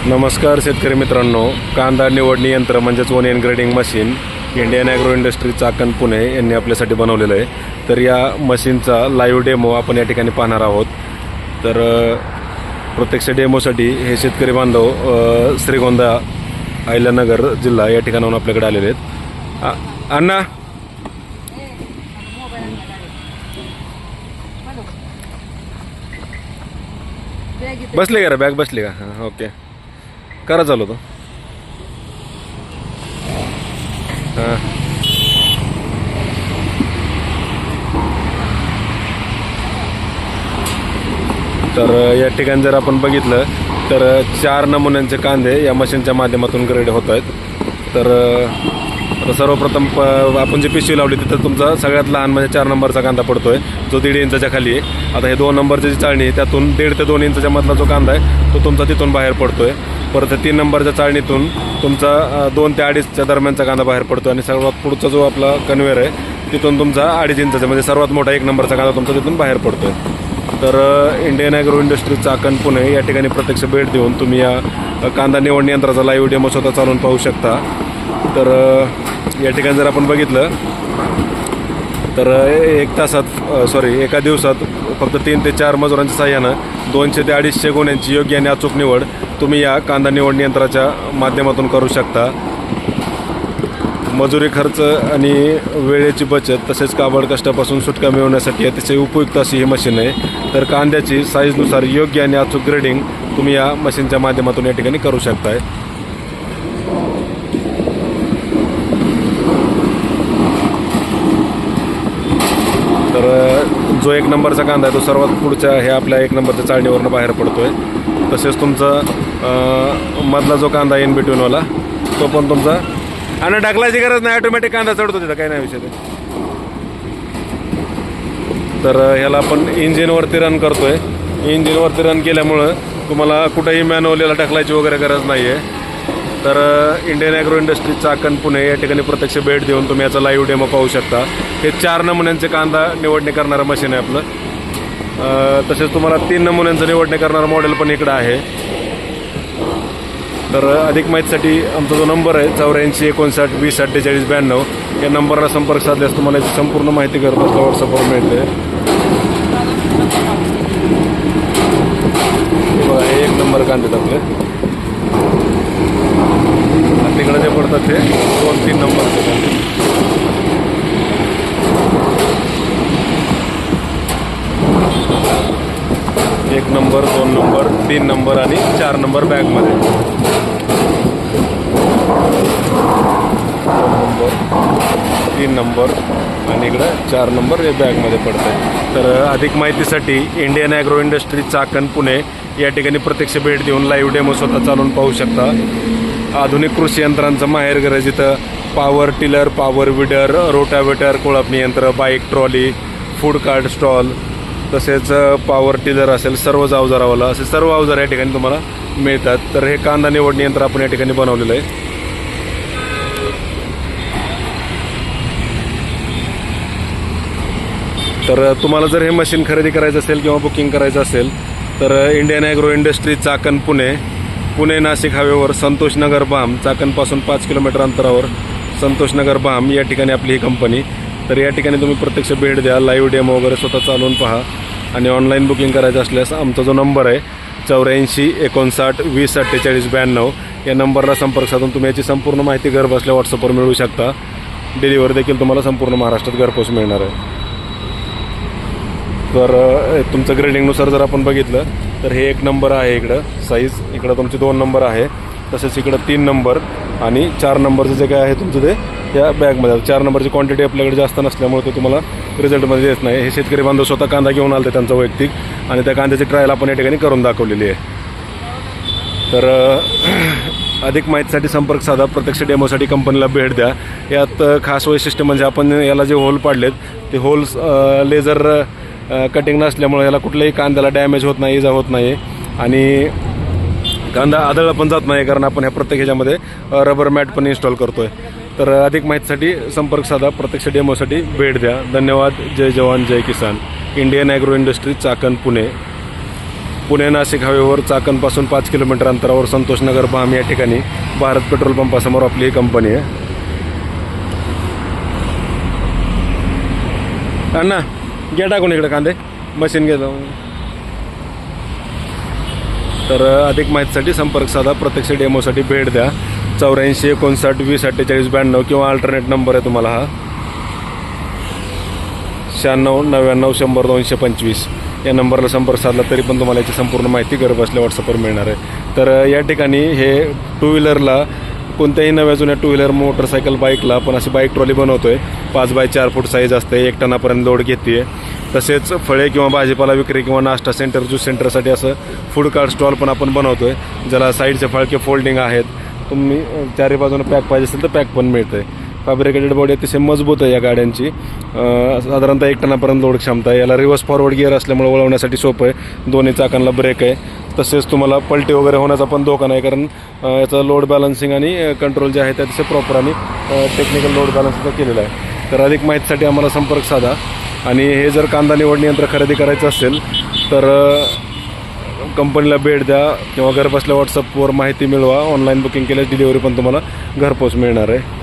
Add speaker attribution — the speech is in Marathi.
Speaker 1: नमस्कार शेतकरी मित्रांनो, कांदा निवडणी यंत्र म्हणजेच onion grading machine Indian agro industry Chakan Pune यांनी आपल्यासाठी बनवलेलं आहे. तर या मशीनचा लाईव्ह डेमो आपण या ठिकाणी पाहणार आहोत. तर प्रत्यक्ष डेमोसाठी हे शेतकरी बांधव श्रीगोंदा अहिल्यानगर जिल्हा या ठिकाणाहून आपल्याकडे आलेले आहेत. अण्णा बसले का रे? बॅग बसली का? हां, ओके. करा चालू तो. हां, तर या ठिकाणी जर आपण बघितलं तर 4 नमुन्यांचे कांदे या मशीनच्या माध्यमातून ग्रेड होत आहेत. तर आता सर्वप्रथम आपण जी पिशवी लावली तिथं तुमचा सगळ्यात लहान म्हणजे 4 नंबरचा कांदा पडतोय, जो 1.5 इंचाच्या खाली आहे. आता हे 2 नंबरची जी चाळणी आहे त्यातून 1.5 ते 2 इंचाच्या मधला जो कांदा आहे तो तुमचा तिथून बाहेर पडतोय. परत 3 नंबरच्या चाळणीतून तुमचा 2 ते 2.5च्या दरम्यानचा कांदा बाहेर पडतो आणि सर्वात पुढचा जो आपला कन्वेअर आहे तिथून तुमचा 2.5 इंचाचा म्हणजे सर्वात मोठा 1 नंबरचा कांदा तुमचा तिथून बाहेर पडतोय. तर Indian agro industry Chakan Pune या ठिकाणी प्रत्यक्ष भेट देऊन तुम्ही या कांदा निवडणी यंत्राचा लाईव्ह डेमो स्वतः चालवून पाहू शकता. तर या ठिकाणी जर आपण बघितलं तर एका दिवसात फक्त 3 ते 4 मजुरांच्या साह्यानं 200 ते 250 गुण्यांची योग्य आणि अचूक निवड तुम्ही या कांदा निवडणी यंत्राच्या माध्यमातून करू शकता. मजुरी खर्च आणि वेळेची बचत तसेच काबड कष्टापासून सुटका मिळवण्यासाठी अतिशय उपयुक्त अशी ही मशीन आहे. तर कांद्याची साईजनुसार योग्य आणि अचूक ग्रेडिंग तुम्ही या मशीनच्या माध्यमातून या ठिकाणी करू शकताय. तर जो 1 नंबरचा कांदा आहे तो सर्वात पुढच्या ह्या आपल्या 1 नंबरच्या चाळणीवरनं बाहेर पडतोय. तसेच तुमचा मधला जो कांदा इन बिटवीनवाला तो पण तुमचा आणि ढकलायची गरज नाही, ऑटोमॅटिक कांदा चढतो तिथं, काही नाही विषय ते. तर ह्याला आपण इंजिनवरती रन करतोय. इंजिनवरती रन केल्यामुळं तुम्हाला कुठंही मॅन्युअलीला ढकलायची वगैरे गरज नाही आहे. तर Indian agro industry Chakan Pune या ठिकाणी प्रत्यक्ष भेट देऊन तुम्ही याचा लाईव्ह डेमो पाहू शकता. हे 4 नमुन्यांचे कांदा निवडणी करणारं मशीन आहे आपलं. तसेच तुम्हाला 3 नमुन्यांचं निवडणी करणारं मॉडेल पण इकडं आहे. तर अधिक माहितीसाठी आमचा जो नंबर आहे 84 59 20 48 92 या नंबरला संपर्क साधल्यास तुम्हाला याची संपूर्ण माहिती करत असता व्हॉट्सअपवर मिळते. बघा, हे 1 नंबर कांदे आपले तिकडे जे पडतात ते 2-3 नंबरचे कांदे. एक नंबर, 2 नंबर, 3 नंबर आणि 4 नंबर बॅगमध्ये. 2 नंबर, 3 नंबर आणि इकडं 4 नंबर हे बॅगमध्ये पडतं आहे. तर अधिक माहितीसाठी Indian agro industry Chakan Pune या ठिकाणी प्रत्यक्ष भेट देऊन लाईव्ह डेमो स्वतः चालवून पाहू शकता. आधुनिक कृषी यंत्रांचं माहेरघर आहे जिथं power tiller, power weeder, rotavator, कोळपणी यंत्र, bike, trolley, food cart stall तसेच पॉवर टिलर असेल, सर्व अवजारावाला असे सर्व अवजार या ठिकाणी तुम्हाला मिळतात. तर हे कांदा निवडणी यंत्र आपण या ठिकाणी बनवलेलं आहे. तर तुम्हाला जर हे मशीन खरेदी करायचं असेल किंवा बुकिंग करायचं असेल तर Indian agro industry Chakan Pune Nashik हायवेवर संतोषनगर बाम, चाकणपासून 5 किलोमीटर अंतरावर संतोषनगर बाम या ठिकाणी आपली ही कंपनी. तर या ठिकाणी तुम्ही प्रत्यक्ष भेट द्या, लाईव्ह डेमो वगैरे स्वतः चालवून पहा आणि ऑनलाईन बुकिंग करायचं असल्यास आमचा जो नंबर आहे 84 59 20 48 92 या नंबरला संपर्क साधून तुम्ही याची संपूर्ण माहिती घर बसल्या व्हॉट्सअपवर मिळवू शकता. डिलिव्हरी देखील तुम्हाला संपूर्ण महाराष्ट्रात घरपोच मिळणार आहे. तर तुमचं ग्रेडिंगनुसार जर आपण बघितलं तर हे 1 नंबर आहे इकडं साईज, इकडं तुमचे 2 नंबर आहे, तसेच इकडं 3 नंबर आणि 4 नंबरचं जे काय आहे तुमचं ते या बॅगमध्ये. 4 नंबरची क्वांटिटी आपल्याकडे जास्त नसल्यामुळे ते तुम्हाला रिझल्टमध्ये देत नाही. हे शेतकरी बांधव स्वतः कांदा घेऊन आले त्यांचा वैयक्तिक आणि त्या कांद्याची ट्रायल आपण या ठिकाणी करून दाखवलेली आहे. तर अधिक माहितीसाठी संपर्क साधा, प्रत्यक्ष डेमोसाठी कंपनीला भेट द्या. यात खास वैशिष्ट्य म्हणजे आपण याला जे होल पाडलेत ते होल्स लेझर कटिंग नसल्यामुळे याला कुठल्याही कांद्याला डॅमेज होत नाही, इजा होत नाही आणि कांदा आदळला पण जात नाही, कारण आपण ह्या प्रत्येक ह्याच्यामध्ये रबर मॅट पण इन्स्टॉल करतो आहे. तर अधिक माहितीसाठी संपर्क साधा, प्रत्यक्ष डेमोसाठी भेट द्या. धन्यवाद. जय जवान जय किसान. Indian agro industry Chakan Pune. Pune Nashik हवेवर चाकणपासून 5 किलोमीटर अंतरावर संतोषनगर बाम या ठिकाणी भारत पेट्रोल पंपासमोर आपली ही कंपनी आहे. अण्णा घ्या टाकून इकडे कांदे, मशीन घ्या जाऊन. तर अधिक माहितीसाठी संपर्क साधा, प्रत्यक्ष डेमोसाठी भेट द्या. 84 59 20 48 92 किंवा अल्टरनेट नंबर आहे तुम्हाला हा 96 99 100 225 या नंबरला संपर्क साधला तरी पण तुम्हाला याची संपूर्ण माहिती घरबसल्या व्हॉट्सअपवर मिळणार आहे. तर या ठिकाणी हे टू व्हीलरला कोणत्याही नव्या जुन्या टू व्हीलर मोटरसायकल बाईकला आपण अशी बाईक ट्रॉली बनवतो आहे. 5 बाय 4 फूट साईज असते, 1 टनापर्यंत लोड घेते. तसेच फळे किंवा भाजीपाला विक्री किंवा नाश्ता सेंटर ज्यूस सेंटरसाठी असं फूड कार्ट स्टॉल पण आपण बनवतो आहे, ज्याला साईडचे फळके फोल्डिंग आहेत. तुम्ही चारी बाजूने पॅक पाहिजे असेल तर पॅक पण मिळतं आहे. फॅब्रिकेटेड बॉडी अतिशय मजबूत आहे या गाड्यांची. साधारणतः 1 टनापर्यंत लोड क्षमता आहे. याला रिव्हर्स फॉरवर्ड गिअर असल्यामुळे वळवण्यासाठी सोपं आहे. दोन्ही चाकांना ब्रेक आहे. तसेच तुम्हाला पलटी वगैरे होण्याचा पण धोका नाही, कारण याचा लोड बॅलन्सिंग आणि कंट्रोल जे आहे ते अतिशय प्रॉपर आणि टेक्निकल लोड बॅलन्सिंग केलेला आहे. तर अधिक माहितीसाठी आम्हाला संपर्क साधा. आणि हे जर कांदा निवड यंत्र खरेदी करायचं असेल तर कंपनीला भेट द्या किंवा घरबसल्या व्हॉट्सअपवर माहिती मिळवा. ऑनलाईन बुकिंग केल्यास डिलिव्हरी पण तुम्हाला घरपोच मिळणार आहे.